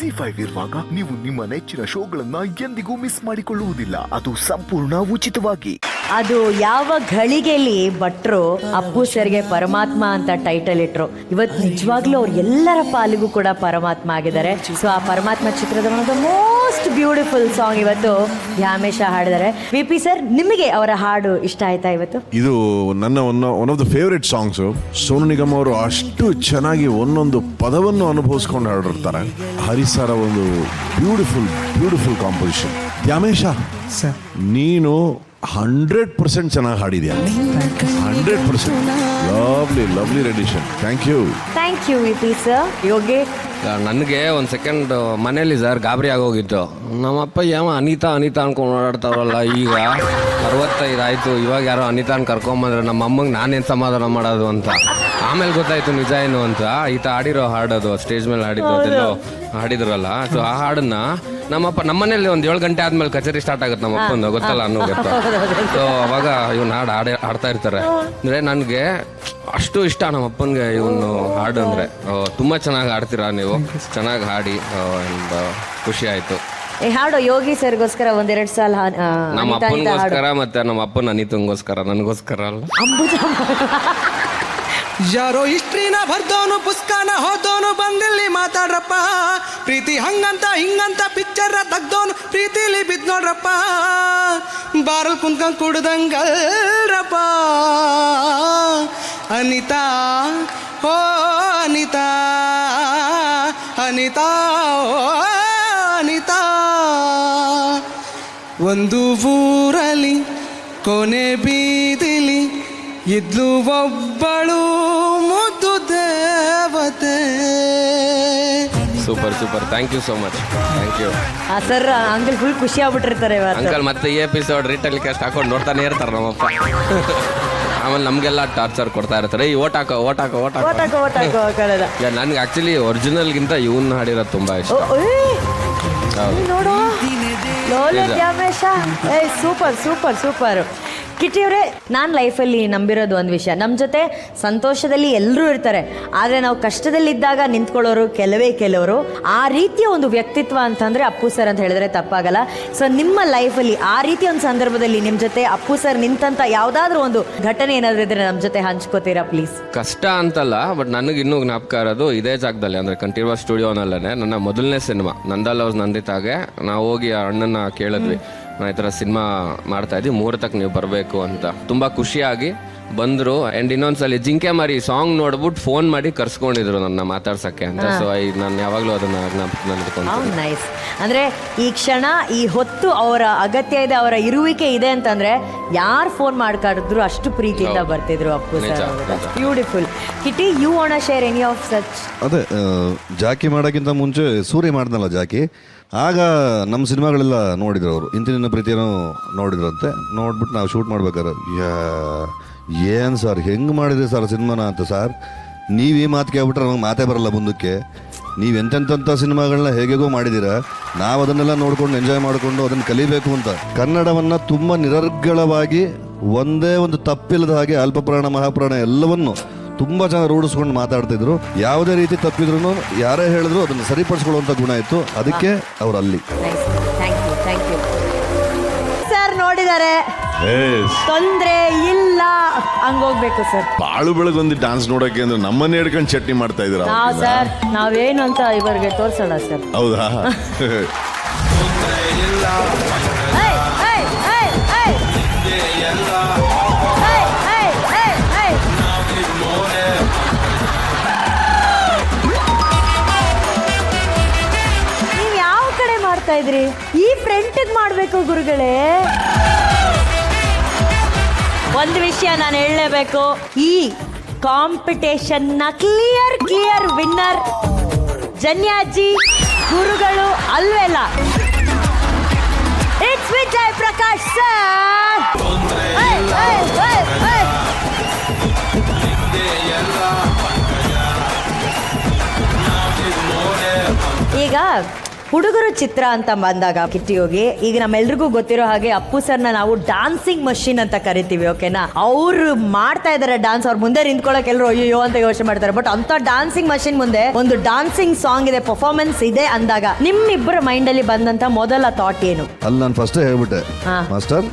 ZEE5 ಇರುವಾಗ ನೀವು ನಿಮ್ಮ ನೆಚ್ಚಿನ ಶೋಗಳನ್ನ ಎಂದಿಗೂ ಮಿಸ್ ಮಾಡಿಕೊಳ್ಳುವುದಿಲ್ಲ. ಅದು ಸಂಪೂರ್ಣ ಉಚಿತವಾಗಿ. ಅದು ಯಾವ ಘಳಿಗೆಯಲ್ಲಿ ಭಟ್ರು ಅಪ್ಪು ಸರ್ಗೆ ಪರಮಾತ್ಮ ಅಂತ ಟೈಟಲ್ ಇಟ್ರು, ಇವತ್ತು ನಿಜವಾಗ್ಲೂ ಅವ್ರು ಎಲ್ಲರ ಪಾಲಿಗೂ ಕೂಡ ಪರಮಾತ್ಮ ಆಗಿದ್ದಾರೆ. ಸೊ ಆ ಪರಮಾತ್ಮ ಚಿತ್ರದ ಒಂದು ಮೋಸ್ಟ್ ಬ್ಯೂಟಿಫುಲ್ ಸಾಂಗ್ ಇವತ್ತು ಧ್ಯಾಮೇಶ ಹಾಡಿದ್ದಾರೆ. VP ಸರ್, ನಿಮಗೆ ಅವರ ಹಾಡು ಇಷ್ಟ ಆಯ್ತಾ ಇವತ್ತು? ಇದು ನನ್ನ one of the favourite songs. Sonu Nigam ಅವರು ಅಷ್ಟು ಚೆನ್ನಾಗಿ ಒಂದೊಂದು ಪದವನ್ನು ಅನುಭವಿಸ್ಕೊಂಡು ಹಾಡಿರ್ತಾರೆ. ಹರಿಸರ ಒಂದು ಬ್ಯೂಟಿಫುಲ್ ಕಾಂಪೋಸಿಷನ್. ದ್ಯಾಮೇಶ ಸರ್, ನೀನು 100% ಚೆನ್ನಾಗಿ ಹಾಡಿದ್ಯಾ. 100% lovely rendition. Thank you VP sir. Yogi, ನನಗೆ ಒಂದು ಸೆಕೆಂಡ್ ಮನೇಲಿ ಸರ್ ಗಾಬರಿ ಆಗೋಗಿತ್ತು. ನಮ್ಮಪ್ಪ ಅನಿತಾ ಅನ್ಕೊಂಡು ಓಡಾಡ್ತಾವ್ರಲ್ಲ, ಈಗ 65 ಆಯಿತು, ಇವಾಗ ಯಾರೋ ಅನಿತಾನ್ ಕರ್ಕೊಂಬಂದ್ರೆ ನಮ್ಮ ಅಮ್ಮಂಗೆ ನಾನೇನು ಸಮಾಧಾನ ಮಾಡೋದು ಅಂತ. ಆಮೇಲೆ ಗೊತ್ತಾಯ್ತು ನಿಜ ಏನು ಅಂತ. ಈತ ಹಾಡಿರೋ ಹಾಡೋದು ಸ್ಟೇಜ್ ಮೇಲೆ ಹಾಡಿದ್ರಲ್ಲ. ಸೊ ಆ ಹಾಡನ್ನ ನಮ್ಮನೇಲಿ ಒಂದು 7 ಗಂಟೆ ಆದ್ಮೇಲೆ ಕಚೇರಿ ಸ್ಟಾರ್ಟ್ ಆಗುತ್ತೆ ನಮ್ಮ ಅಪ್ಪಂದು, ಗೊತ್ತಲ್ಲ ಅನ್ನೋ ಗೊತ್ತಾ. ಸೊ ಅವಾಗ ಇವನು ಹಾಡ್ತಾ ಇರ್ತಾರೆ. ಅಂದ್ರೆ ನನಗೆ ಅಷ್ಟು ಇಷ್ಟ ನಮ್ಮ ಅಪ್ಪನಿಗೆ ಇವನು ಹಾಡು ಅಂದ್ರೆ. ತುಂಬಾ ಚೆನ್ನಾಗಿ ಹಾಡ್ತೀರಾ ನೀವು, ಚೆನ್ನಾಗಿ ಹಾಡಿ ಖುಷಿ ಆಯ್ತು. ಹಾಡು ಯೋಗಿ ಸರ್ಗೋಸ್ಕರ 1-2 ಸಾಲ ನಮ್ಮ ಅಪ್ಪನಿಗೋಸ್ಕರ ಮತ್ತೆ ನಮ್ಮ ಅಪ್ಪನ ಅನಿತಂಗೋಸ್ಕರ, ನನಗೋಸ್ಕರ ಅಲ್ಲ. ಅಂಬುಜ ಯಾರೋ ಹಿಸ್ಟ್ರಿನ ಬರ್ದೋನು, ಪುಸ್ತಕನ ಹೋದೋನು, ಬಂದಿಲ್ಲಿ ಮಾತಾಡ್ರಪ್ಪ. ಪ್ರೀತಿ ಹಂಗಂತ ಹಿಂಗಂತ ಪಿಕ್ಚರ್ ತೆಗ್ದೋನು, ಪ್ರೀತಿಲಿ ಬಿದ್ ನೋಡ್ರಪ್ಪ. ಬಾರಲ್ ಕುಂತ್ಕೊಂಡ್ ಕುಡ್ದಂಗಲ್ರಪ್ಪ. ಅನಿತಾ ಓ ಅನಿತಾ, ಅನಿತಾ ಓ ಅನಿತಾ. ಒಂದು ಊರಲ್ಲಿ ಕೊನೆ ಬೀದಿಲಿ ಇದ್ಲು ಒಬ್ಬಳು ಮುದ್ದು ದೇವತೆ. Super thank you so much. Thank you sir. Uncle full ಖುಷಿ ಆಗ್ಬಿಟ್ಟಿರ್ತಾರೆ ಅಂಕಲ್. ಮತ್ತೆ ಈ ಎಪಿಸೋಡ್ ಟೆಲಿಕಾಸ್ಟ್ ಹಾಕೊಂಡು ನೋಡ್ತಾನೆ ಇರ್ತಾರೆ ನಮ್ಮಪ್ಪ. ಆಮೇಲೆ ನಮ್ಗೆಲ್ಲ ಟಾರ್ಚರ್ ಕೊಡ್ತಾ ಇರ್ತಾರೆ, ಈ ಓಟ್ ಹಾಕೋ. ನನ್ಗೆ ಆಕ್ಚುಲಿ ಒರಿಜಿನಲ್ಗಿಂತ ಇವನ್ ಹಾಡಿರೋದು ತುಂಬಾ ಇಷ್ಟ. ನೋಡು ಸೂಪರ್. ಕಿಟ್ಟಿ ಅವರೇ, ನಾನು ಲೈಫಲ್ಲಿ ನಂಬಿರೋದು ಒಂದು ವಿಷಯ, ನಮ್ಮ ಜೊತೆ ಸಂತೋಷದಲ್ಲಿ ಎಲ್ಲರೂ ಇರ್ತಾರೆ, ಆದರೆ ನಾವು ಕಷ್ಟದಲ್ಲಿದ್ದಾಗ ನಿಂತ್ಕೊಳ್ಳೋರು ಕೆಲವರು. ಆ ರೀತಿಯ ಒಂದು ವ್ಯಕ್ತಿತ್ವ ಅಂತಂದರೆ ಅಪ್ಪು ಸರ್ ಅಂತ ಹೇಳಿದ್ರೆ ತಪ್ಪಾಗಲ್ಲ. ಸೊ ನಿಮ್ಮ ಲೈಫಲ್ಲಿ ಆ ರೀತಿಯ ಒಂದು ಸಂದರ್ಭದಲ್ಲಿ ನಿಮ್ಮ ಜೊತೆ ಅಪ್ಪು ಸರ್ ನಿಂತಂತ ಯಾವುದಾದ್ರೂ ಒಂದು ಘಟನೆ ಏನಾದರೂ ಇದ್ರೆ ನಮ್ಮ ಜೊತೆ ಹಂಚ್ಕೋತೀರಾ ಪ್ಲೀಸ್? ಕಷ್ಟ ಅಂತಲ್ಲ, ಬಟ್ ನನಗೆ ಇನ್ನೂ ಜ್ಞಾಪಕ ಇರೋದು ಇದೇ ಜಾಗದಲ್ಲಿ, ಅಂದರೆ ಕಂಠೀರವ ಸ್ಟುಡಿಯೋನಲ್ಲೇ ನನ್ನ ಮೊದಲನೇ ಸಿನಿಮಾ ನಂದಾ ಲವ್ಸ್ ನಂದಿತಾಗೆ ನಾವು ಹೋಗಿ ಅಣ್ಣನ ಕೇಳಿದ್ವಿ, ನಾನು ಈ ಥರ ಸಿನಿಮಾ ಮಾಡ್ತಾ ಇದ್ವಿ, ಮುಹೂರ್ತಕ್ಕೆ ನೀವು ಬರಬೇಕು ಅಂತ. ತುಂಬ ಖುಷಿಯಾಗಿ ಬಂದರು. ಆ್ಯಂಡ್ ಇನ್ನೊಂದ್ಸಲಿ ಜಿಂಕೆ ಮಾರಿ ಸಾಂಗ್ ನೋಡ್ಬಿಟ್ಟು ಫೋನ್ ಮಾಡಿ ಕರ್ಸ್ಕೊಂಡಿದ್ರು ನನ್ನ ಮಾತಾಡ್ಸೋಕ್ಕೆ ಅಂತ. ಸೊ ನಾನು ಯಾವಾಗಲೂ ಅದನ್ನು ಜ್ಞಾಪಕದಲ್ಲಿ ನೈಸ್. ಅಂದರೆ ಈ ಕ್ಷಣ, ಈ ಹೊತ್ತು ಅವರ ಅಗತ್ಯ ಇದೆ, ಅವರ ಇರುವಿಕೆ ಇದೆ ಅಂತಂದರೆ ಯಾರು ಫೋನ್ ಮಾಡ್ಕಾಡಿದ್ರು ಅಷ್ಟು ಪ್ರೀತಿಯಿಂದ ಬರ್ತಿದ್ರು Appu sir. Beautiful. Kitty, you want to share any of such? ಅದೇ ಜಾಕಿ ಮಾಡೋಕ್ಕಿಂತ ಮುಂಚೆ ಸೂರ್ಯ ಮಾಡ್ದಲ್ಲ ಜಾಕಿ, ಆಗ ನಮ್ಮ ಸಿನಿಮಾಗಳೆಲ್ಲ ನೋಡಿದ್ರು ಅವರು. ಇಂತಿನ ಪ್ರೀತಿಯನ್ನು ನೋಡಿದ್ರಂತೆ. ನೋಡ್ಬಿಟ್ಟು ನಾವು ಶೂಟ್ ಮಾಡ್ಬೇಕಾರೆ, ಏನು ಸರ್ ಹೆಂಗೆ ಮಾಡಿದ್ರಿ ಸರ್ ಸಿನಿಮಾನ ಅಂತ. ಸರ್ ನೀವು ಈ ಮಾತು ಕೇಳ್ಬಿಟ್ರೆ ನಮಗೆ ಮಾತೇ ಬರಲ್ಲ ಮುಂದಕ್ಕೆ. ನೀವು ಎಂತೆಂಥ ಸಿನಿಮಾಗಳನ್ನ ಹೇಗೇಗೋ ಮಾಡಿದ್ದೀರಾ, ನಾವು ಅದನ್ನೆಲ್ಲ ನೋಡ್ಕೊಂಡು ಎಂಜಾಯ್ ಮಾಡಿಕೊಂಡು ಅದನ್ನು ಕಲಿಬೇಕು ಅಂತ. ಕನ್ನಡವನ್ನು ತುಂಬ ನಿರರ್ಗಳವಾಗಿ ಒಂದೇ ಒಂದು ತಪ್ಪಿಲ್ಲದ ಹಾಗೆ ಅಲ್ಪಪ್ರಾಣ ಮಹಾಪ್ರಾಣ ಎಲ್ಲವನ್ನು ತುಂಬ ಚೆನ್ನಾಗಿ ರೂಢಿಸ್ಕೊಂಡು ಮಾತಾಡ್ತಿದ್ರು. ಯಾವುದೇ ರೀತಿ ತಪ್ಪಿದ್ರು ಯಾರೇ ಹೇಳಿದ್ರು ಅದನ್ನು ಸರಿಪಡಿಸ್ಕೊಳ್ಳುವಂಥ ಗುಣ ಇತ್ತು. ಅದಕ್ಕೆ ಅವ್ರು ಅಲ್ಲಿ. Thank you sir. ನೋಡಿದ್ದಾರೆ, ತೊಂದ್ರೆ ಇಲ್ಲ ಹಂಗೋಗ್ಬೇಕು ಸರ್. ಬಾಳು ಬೆಳಗೊಂದು ಡಾನ್ಸ್ ನೋಡಕ್ಕೆ ಅಂದ್ರೆ ನಮ್ಮನ್ನೇ ಹಿಡ್ಕೊಂಡು ಚಟ್ನಿ ಮಾಡ್ತಾ ಇದ್ರ ಸರ್. ನಾವೇನು ಅಂತ ಇವರಿಗೆ ತೋರ್ಸೋಣ ಸರ್. ಹೌದಾ? ನೀವು ಯಾವ ಕಡೆ ಮಾಡ್ತಾ ಇದ್ರಿ? ಈ ಫ್ರಂಟಿಗೆ ಮಾಡಬೇಕು ಗುರುಗಳೇ. ಒಂದು ವಿಷಯ ನಾನು ಹೇಳಲೇಬೇಕು, ಈ ಕಾಂಪಿಟೇಷನ್ನ ಕ್ಲಿಯರ್ ವಿನ್ನರ್ ಜನ್ಯಾಜಿ ಗುರುಗಳು ಅಲ್ವೇಲ್ಲ. It's Vijay Prakash sir. ಈಗ ಹುಡುಗರು ಚಿತ್ರ ಅಂತ ಬಂದಾಗ ಕಿಟ್ಟಿ ಯೋಗಿ, ಈಗ ನಮ್ಮೆಲ್ರಿಗೂ ಗೊತ್ತಿರೋ ಹಾಗೆ ಅಪ್ಪು ಸರ್ನ ನಾವು ಡಾನ್ಸಿಂಗ್ ಮಷಿನ್ ಅಂತ ಕರಿತೀವಿ, ಓಕೆನಾ? ಅವ್ರು ಮಾಡ್ತಾ ಇದಾರೆ ಡಾನ್ಸ್, ಅವ್ರ ಮುಂದೆ ನಿಂತ್ಕೊಳ್ಳೋಕೆ ಎಲ್ಲರೂ ಅಯ್ಯೋ ಅಂತ ಯೋಚನೆ ಮಾಡ್ತಾರೆ. ಬಟ್ ಅಂತ ಡಾನ್ಸಿಂಗ್ ಮಷಿನ್ ಮುಂದೆ ಒಂದು ಡಾನ್ಸಿಂಗ್ ಸಾಂಗ್ ಇದೆ, ಪರ್ಫಾರ್ಮೆನ್ಸ್ ಇದೆ ಅಂದಾಗ ನಿಮ್ಮಿಬ್ಬರ ಮೈಂಡ್ ಅಲ್ಲಿ ಬಂದಂತ ಮೊದಲ ಥಾಟ್ ಏನು? ಅಲ್ಲಿ ನಾನು ಫಸ್ಟೇ ಹೇಳ್ಬಿಟ್ಟೆ, ಮಾಸ್ಟರ್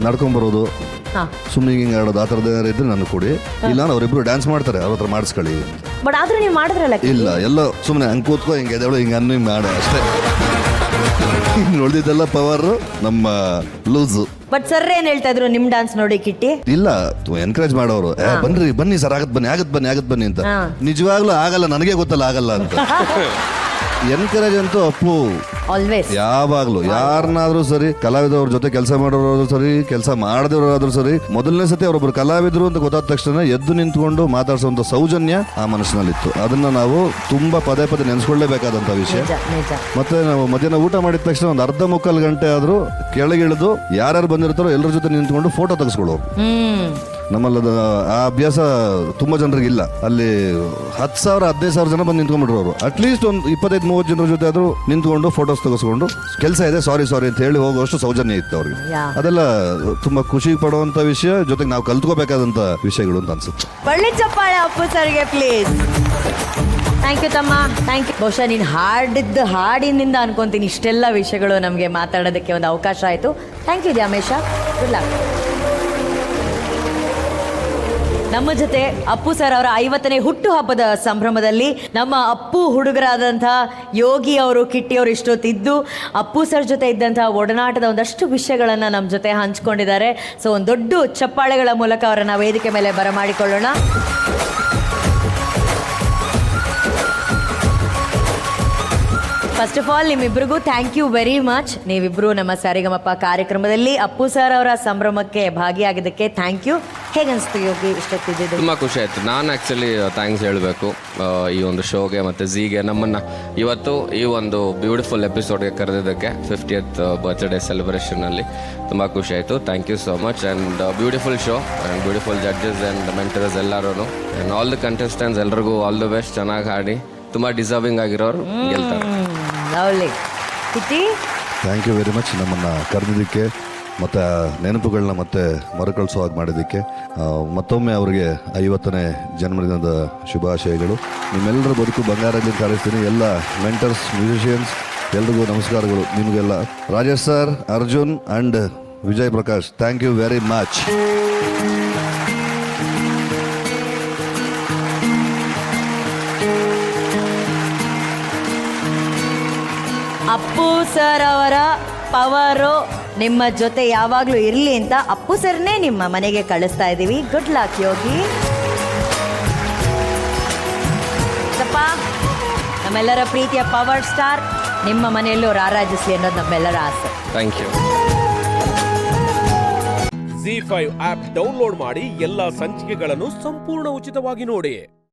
ನಡ್ಕೊಂಡ್ ಬರೋದು, ಸುಮ್ಮನೆ ಹಿಂಗೆ ಆಡೋದು, ಆ ಥರದ್ದು ಏನಾರು ಇದ್ರೆ ನಾನು ಕೊಡಿ, ಇಲ್ಲ ಅವರಿಬ್ರು ಡ್ಯಾನ್ಸ್ ಮಾಡ್ತಾರೆ, ಅವ್ರ ಹತ್ರ ಮಾಡಿಸ್ಕೊಳ್ಳಿ. ಬಟ್ ಆದ್ರೂ ನೀವು ಮಾಡಿದ್ರಲ್ಲ. ಇಲ್ಲ, ಎಲ್ಲ ಸುಮ್ಮನೆ ಹಂಗೆ ಕೂತ್ಕೋ, ಹಿಂಗೆ ಎದೆವಳು ಹಿಂಗೆ ಅನ್ನು ಹಿಂಗೆ ಮಾಡ ಅಷ್ಟೇ. ಉಳಿದಿದ್ದೆಲ್ಲ ಪವರ್ ನಮ್ಮ ಲೂಸು. ಬಟ್ ಸರ್ ಏನ್ ಹೇಳ್ತಾ ಇದ್ರು ನಿಮ್ ಡಾನ್ಸ್ ನೋಡಿ ಕಿಟ್ಟಿ? ಇಲ್ಲ, ಎನ್ಕರೇಜ್ ಮಾಡೋರು, ಬನ್ನಿ ಸರ್, ಆಗತ್ ಬನ್ನಿ ಅಂತ. ನಿಜವಾಗ್ಲೂ ಆಗಲ್ಲ, ನನಗೆ ಗೊತ್ತಲ್ಲ ಆಗಲ್ಲ ಅಂತ. ಎನ್ಕರೇಜ್ ಅಂತೂ ಅಪ್ಪು ಆಲ್ವೇಸ್, ಯಾವಾಗ್ಲೂ ಯಾರನ್ನಾದ್ರೂ ಸರಿ, ಕಲಾವಿದವ್ರ ಜೊತೆ ಕೆಲಸ ಮಾಡೋರಾದ್ರೂ ಸರಿ, ಕೆಲಸ ಮಾಡದವ್ರಾದ್ರೂ ಸರಿ, ಮೊದಲನೇ ಸತಿ ಅವರೊಬ್ರು ಕಲಾವಿದರು ಅಂತ ಗೊತ್ತಾದ ತಕ್ಷಣ ಎದ್ದು ನಿಂತ್ಕೊಂಡು ಮಾತಾಡ್ಸೋಂಥ ಸೌಜನ್ಯ ಆ ಮನಸ್ಸಿನಲ್ಲಿತ್ತು. ಅದನ್ನ ನಾವು ತುಂಬಾ ಪದೇ ಪದೇ ನೆನೆಸ್ಕೊಳ್ಳೇಬೇಕಾದಂತ ವಿಷಯ. ಮತ್ತೆ ನಾವು ಮಧ್ಯಾಹ್ನ ಊಟ ಮಾಡಿದ ತಕ್ಷಣ ಒಂದು ಅರ್ಧ ಮುಕ್ಕಾಲು ಗಂಟೆ ಆದ್ರೂ ಕೆಳಗಿಳಿದು ಯಾರ್ಯಾರು ಬಂದಿರ್ತಾರೋ ಎಲ್ಲರ ಜೊತೆ ನಿಂತ್ಕೊಂಡು ಫೋಟೋ ತೆಗೆಸ್ಕೊಳ್ಳೋರು. ನಮ್ಮಲ್ಲಿ ಆ ಅಭ್ಯಾಸ ತುಂಬಾ ಜನರಿಗೆ ಇಲ್ಲ. ಅಲ್ಲಿ 10,000 15,000 ಜನ ಬಂದು ನಿಂತ್ಕೊಂಡ್ಬಿಟ್ರು. ಅಟ್ಲೀಸ್ಟ್ ಒಂದು 25-30 ಜನರ ಜೊತೆ ಆದ್ರೂ ನಿಂತ್ಕೊಂಡು ಫೋಟೋಸ್ ತೆಗೆಸ್ಕೊಂಡು ಕೆಲಸ ಇದೆ ಸಾರಿ ಅಂತ ಹೇಳಿ ಹೋಗುವಷ್ಟು ಸೌಜನ್ಯ ಇತ್ತು ಅವ್ರಿಗೆ. ಅದೆಲ್ಲ ತುಂಬಾ ಖುಷಿ ಪಡುವಂತ ವಿಷಯ, ಜೊತೆಗೆ ನಾವು ಕಲ್ತ್ಕೋಬೇಕಾದಂತ ವಿಷಯಗಳು ಅಂತ ಅನ್ಸುತ್ತೆ. ಒಳ್ಳೆ ಚಪ್ಪಾಳೆ ಅಪ್ಪು ಸರ್ಗೆ ಪ್ಲೀಸ್. ಥ್ಯಾಂಕ್ ಯು ತಮ್ಮ, ಥ್ಯಾಂಕ್ ಯು. ಬಹುಶಃ ನೀನು ಹಾಡಿನಿಂದ ಅನ್ಕೊಂತೀನಿ ಇಷ್ಟೆಲ್ಲ ವಿಷಯಗಳು ನಮಗೆ ಮಾತಾಡೋದಕ್ಕೆ ಒಂದು ಅವಕಾಶ ಆಯಿತು. Thank you Dyamesha, good luck. ನಮ್ಮ ಜೊತೆ ಅಪ್ಪು ಸರ್ ಅವರ 50ನೇ ಹುಟ್ಟುಹಬ್ಬದ ಸಂಭ್ರಮದಲ್ಲಿ ನಮ್ಮ ಅಪ್ಪು ಹುಡುಗರಾದಂಥ ಯೋಗಿ ಅವರು, ಕಿಟ್ಟಿ ಅವರು ಇಷ್ಟೊತ್ತಿದ್ದು ಅಪ್ಪು ಸರ್ ಜೊತೆ ಇದ್ದಂಥ ಒಡನಾಟದ ಒಂದಷ್ಟು ವಿಷಯಗಳನ್ನು ನಮ್ಮ ಜೊತೆ ಹಂಚ್ಕೊಂಡಿದ್ದಾರೆ. ಸೊ ಒಂದು ದೊಡ್ಡ ಚಪ್ಪಾಳೆಗಳ ಮೂಲಕ ಅವರನ್ನು ವೇದಿಕೆ ಮೇಲೆ ಬರಮಾಡಿಕೊಳ್ಳೋಣ. ಫಸ್ಟ್ ಆಫ್ ಆಲ್ ನಿಮ್ಮಿಬ್ಬರಿಗೂ ಥ್ಯಾಂಕ್ ಯು ವೆರಿ ಮಚ್. ನೀವಿಬ್ಬರು ನಮ್ಮ ಸರಿಗಮಪ ಕಾರ್ಯಕ್ರಮದಲ್ಲಿ ಅಪ್ಪು ಸರ್ ಅವರ ಸಂಭ್ರಮಕ್ಕೆ ಭಾಗಿಯಾಗಿದ್ದಕ್ಕೆ ಥ್ಯಾಂಕ್ ಯು. ಹೇಗನ್ನಿಸ್ತು ಯೋಗಿ ಇಷ್ಟೊತ್ತಿದ್ದು? ತುಂಬ ಖುಷಿ ಆಯಿತು. ನಾನು ಆ್ಯಕ್ಚುಲಿ ಥ್ಯಾಂಕ್ಸ್ ಹೇಳಬೇಕು ಈ ಒಂದು ಶೋಗೆ ಮತ್ತು ಝೀಗೆ ನಮ್ಮನ್ನು ಇವತ್ತು ಈ ಒಂದು ಬ್ಯೂಟಿಫುಲ್ ಎಪಿಸೋಡ್ಗೆ ಕರೆದಿದ್ದಕ್ಕೆ 50th ಬರ್ತ್ಡೇ ಸೆಲೆಬ್ರೇಷನಲ್ಲಿ ತುಂಬ ಖುಷಿ ಆಯಿತು. Thank you so much and beautiful show and beautiful judges and mentors ಎಲ್ಲರೂ ಆ್ಯಂಡ್ ಆಲ್ ದ ಕಂಟೆಸ್ಟೆಂಟ್ಸ್ ಎಲ್ರಿಗೂ ಆಲ್ ದ ಬೆಸ್ಟ್. ಚೆನ್ನಾಗಿ ಹಾಡಿ ತುಂಬ ಡಿಸರ್ವಿಂಗ್ ಆಗಿರೋರು ಗೆಲ್ತಾರೆ. Lovely. Kitty, thank you very much ನಮ್ಮನ್ನು ಕರೆದಿದ್ದಕ್ಕೆ ಮತ್ತು ನೆನಪುಗಳನ್ನ ಮತ್ತೆ ಮರುಕಳಿಸೋ ಹಾಗೆ ಮಾಡಿದ್ದಕ್ಕೆ. ಮತ್ತೊಮ್ಮೆ ಅವರಿಗೆ 50ನೇ ಜನ್ಮದಿನದ ಶುಭಾಶಯಗಳು. ನಿಮ್ಮೆಲ್ಲರ ಬದುಕು ಬಂಗಾರದಲ್ಲಿ ಕಾಣಿಸ್ತೀನಿ. ಎಲ್ಲ ಮೆಂಟರ್ಸ್, ಮ್ಯೂಸಿಷಿಯನ್ಸ್ ಎಲ್ರಿಗೂ ನಮಸ್ಕಾರಗಳು. ನಿಮಗೆಲ್ಲ Rajesh sir, Arjun and Vijay Prakash, thank you very much. Appu sir ಅವರ ಪವರು ನಿಮ್ಮ ಜೊತೆ ಯಾವಾಗಲೂ ಇರಲಿ ಅಂತ ಅಪ್ಪು ಸರ್ನೇ ನಿಮ್ಮ ಮನೆಗೆ ಕಳಿಸ್ತಾ ಇದ್ದೀವಿ. Good luck Yogi. ಸಪ್ಪ, ನಮ್ಮೆಲ್ಲರ ಪ್ರೀತಿಯ ಪವರ್ ಸ್ಟಾರ್ ನಿಮ್ಮ ಮನೆಯಲ್ಲೂ ರಾರಾಜಿಸಲಿ ಅನ್ನೋದು ನಮ್ಮೆಲ್ಲರ ಆಸೆ. Thank you. ZEE5 app download ಮಾಡಿ ಎಲ್ಲಾ ಸಂಚಿಕೆಗಳನ್ನು ಸಂಪೂರ್ಣ ಉಚಿತವಾಗಿ ನೋಡಿ.